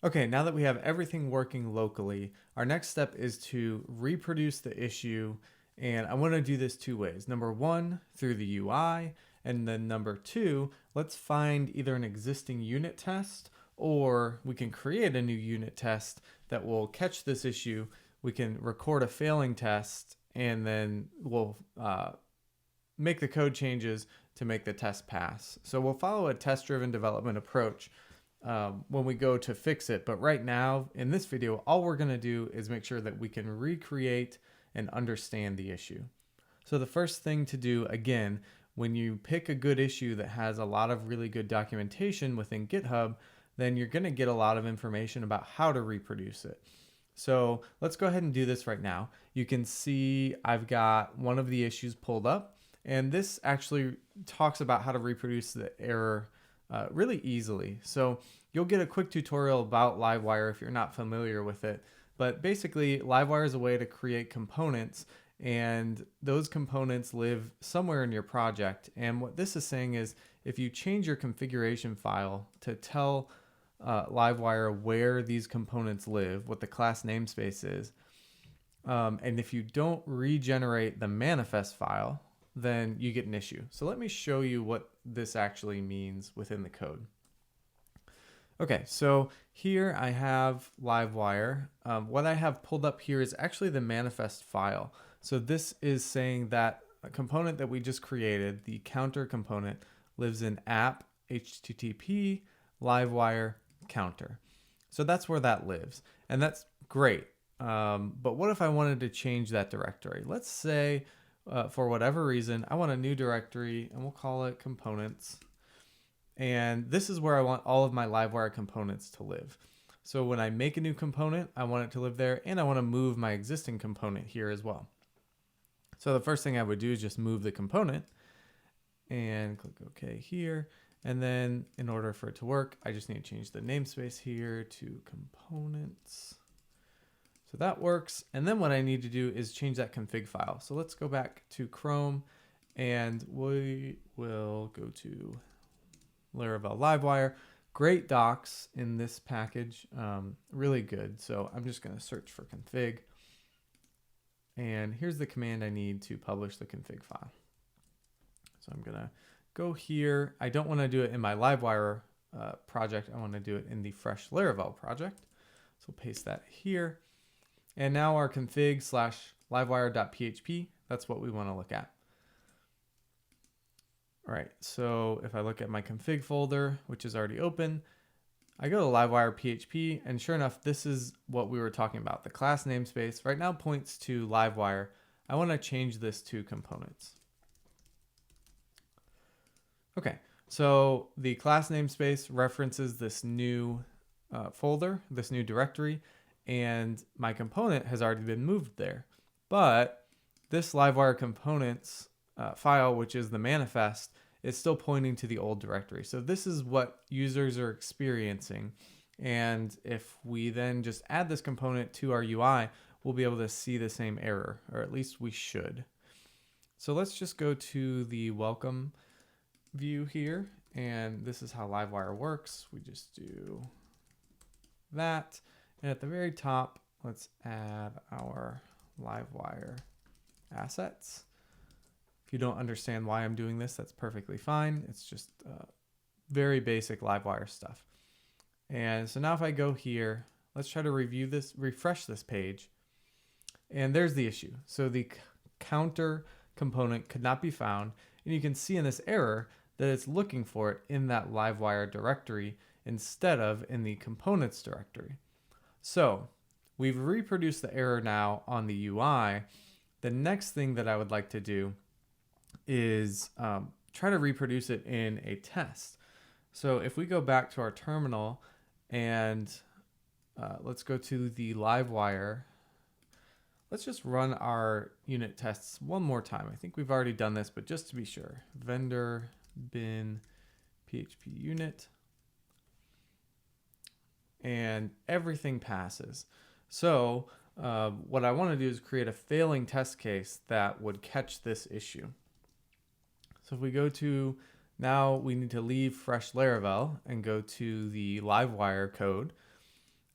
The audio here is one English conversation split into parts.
Okay, now that we have everything working locally, our next step is to reproduce the issue. And I want to do this two ways. Number one, through the UI. And then number two, let's find either an existing unit test or we can create a new unit test that will catch this issue. We can record a failing test and then we'll make the code changes to make the test pass. So we'll follow a test-driven development approach when we go to fix it. But right now, in this video, all we're going to do is make sure that we can recreate and understand the issue. So the first thing to do, again, when you pick a good issue that has a lot of really good documentation within GitHub, then you're going to get a lot of information about how to reproduce it. So let's go ahead and do this right now. You can see I've got one of the issues pulled up, and this actually talks about how to reproduce the error really easily. So you'll get a quick tutorial about Livewire if you're not familiar with it. But basically, Livewire is a way to create components, and those components live somewhere in your project. And what this is saying is if you change your configuration file to tell Livewire where these components live, what the class namespace is, and if you don't regenerate the manifest file, then you get an issue. So let me show you what this actually means within the code. Okay, so here I have Livewire. What I have pulled up here is actually the manifest file. So this is saying that a component that we just created, the counter component, lives in app http livewire counter. So that's where that lives, and that's great. But what if I wanted to change that directory? Let's say for whatever reason, I want a new directory and we'll call it components. And this is where I want all of my Livewire components to live. So when I make a new component, I want it to live there, and I want to move my existing component here as well. So the first thing I would do is just move the component and click OK here. And then in order for it to work, I just need to change the namespace here to components. So that works. And then what I need to do is change that config file. So let's go back to Chrome and we will go to Laravel Livewire. Great docs in this package, really good. So I'm just going to search for config. And here's the command I need to publish the config file. So I'm going to go here. I don't want to do it in my Livewire project. I want to do it in the fresh Laravel project. So paste that here. And now our config / livewire.php, that's what we want to look at. All right, so if I look at my config folder, which is already open, I go to Livewire PHP, and sure enough, this is what we were talking about. The class namespace right now points to Livewire. I want to change this to components. Okay, so the class namespace references this new folder, this new directory, and my component has already been moved there. But this Livewire components file, which is the manifest, is still pointing to the old directory. So this is what users are experiencing. And if we then just add this component to our UI, we'll be able to see the same error, or at least we should. So let's just go to the welcome view here. And this is how Livewire works. We just do that. And at the very top, let's add our Livewire assets. If you don't understand why I'm doing this, that's perfectly fine. It's just very basic Livewire stuff. And so now if I go here, let's try to review this, refresh this page. And there's the issue. So the counter component could not be found. And you can see in this error that it's looking for it in that Livewire directory instead of in the components directory. So we've reproduced the error now on the UI. The next thing that I would like to do is try to reproduce it in a test. So if we go back to our terminal and let's go to the Livewire, let's just run our unit tests one more time. I think we've already done this, but just to be sure, vendor bin php unit, and everything passes. So what I want to do is create a failing test case that would catch this issue. So if we go to, now we need to leave fresh Laravel and go to the Livewire code.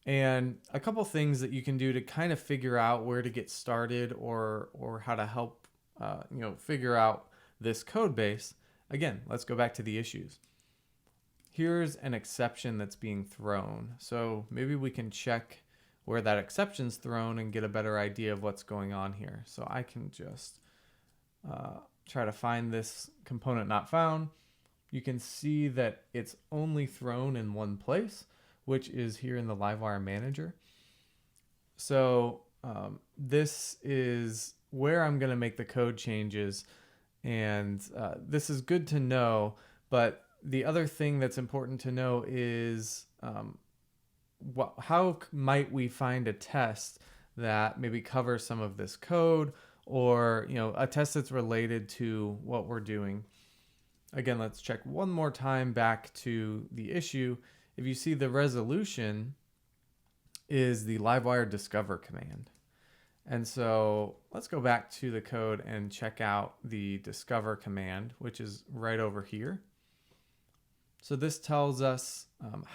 And a couple things that you can do to kind of figure out where to get started or how to help figure out this code base. Again, let's go back to the issues. Here's an exception that's being thrown. So maybe we can check where that exception's thrown and get a better idea of what's going on here. So I can just try to find this component not found. You can see that it's only thrown in one place, which is here in the Livewire manager. So this is where I'm going to make the code changes. And this is good to know, but the other thing that's important to know is how might we find a test that maybe covers some of this code, or a test that's related to what we're doing. Again, let's check one more time back to the issue. If you see, the resolution is the Livewire discover command. And so let's go back to the code and check out the discover command, which is right over here. So this tells us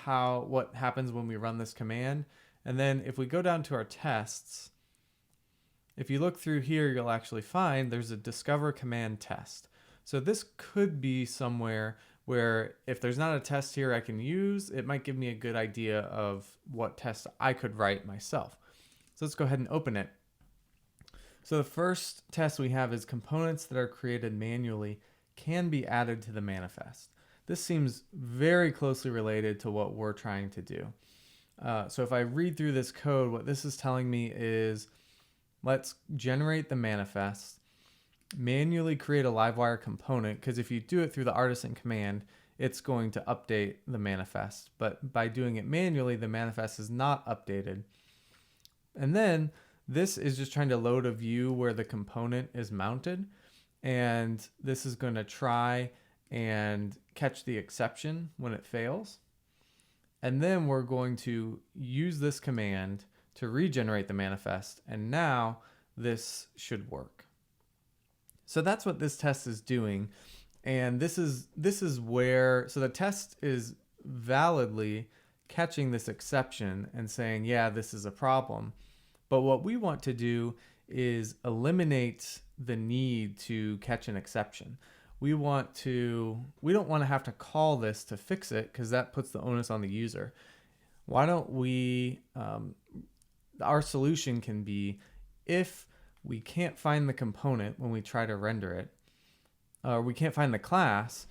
what happens when we run this command. And then if we go down to our tests, if you look through here, you'll actually find there's a discover command test. So this could be somewhere where if there's not a test here I can use, it might give me a good idea of what test I could write myself. So let's go ahead and open it. So the first test we have is components that are created manually can be added to the manifest. This seems very closely related to what we're trying to do. So if I read through this code, what this is telling me is, let's generate the manifest, manually create a Livewire component, because if you do it through the artisan command, it's going to update the manifest. But by doing it manually, the manifest is not updated. And then this is just trying to load a view where the component is mounted. And this is going to try and catch the exception when it fails. And then we're going to use this command to regenerate the manifest. And now this should work. So that's what this test is doing. And this is where, so the test is validly catching this exception and saying, yeah, this is a problem. But what we want to do is eliminate the need to catch an exception. We don't want to have to call this to fix it, because that puts the onus on the user. Why don't we, our solution can be, if we can't find the component when we try to render it, or we can't find the class,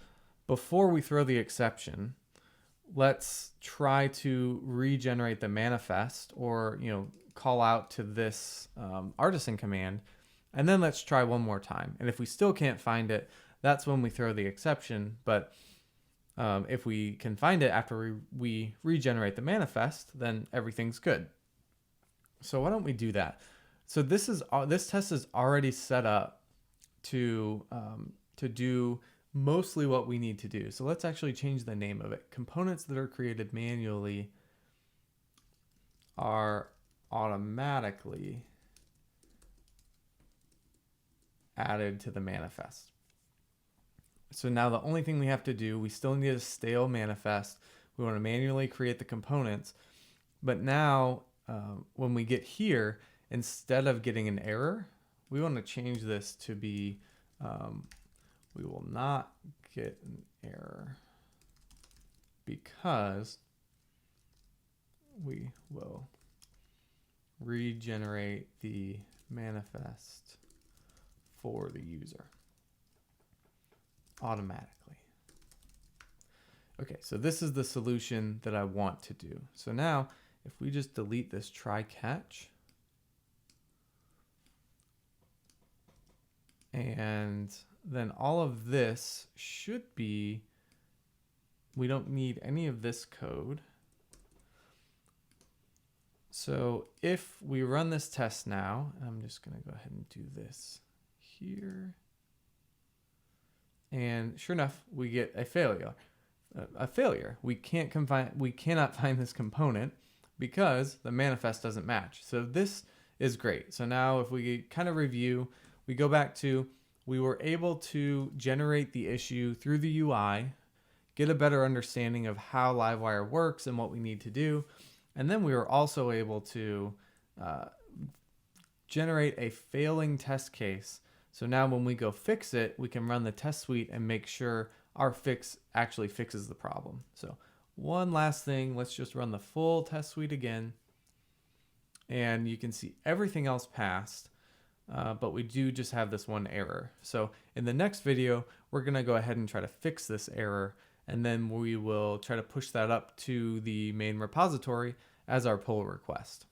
before we throw the exception, let's try to regenerate the manifest, or call out to this artisan command, and then let's try one more time. And if we still can't find it, that's when we throw the exception. But if we can find it after we regenerate the manifest, then everything's good. So why don't we do that? So this test is already set up to do mostly what we need to do. So let's actually change the name of it. Components that are created manually are automatically added to the manifest. So now the only thing we have to do, we still need a stale manifest. We want to manually create the components. But now when we get here, instead of getting an error, we want to change this to be, we will not get an error because we will regenerate the manifest for the user automatically. Okay, so this is the solution that I want to do. So now if we just delete this try catch, and then all of this should be, we don't need any of this code. So if we run this test now, I'm just going to go ahead and do this here. And sure enough, we get a failure. We cannot find this component because the manifest doesn't match. So this is great. So now if we kind of review, we go back to, we were able to generate the issue through the UI, get a better understanding of how Livewire works and what we need to do. And then we were also able to uh, generate a failing test case. So now when we go fix it, we can run the test suite and make sure our fix actually fixes the problem. So one last thing, let's just run the full test suite again. And you can see everything else passed, but we do just have this one error. So in the next video, we're gonna go ahead and try to fix this error, and then we will try to push that up to the main repository as our pull request.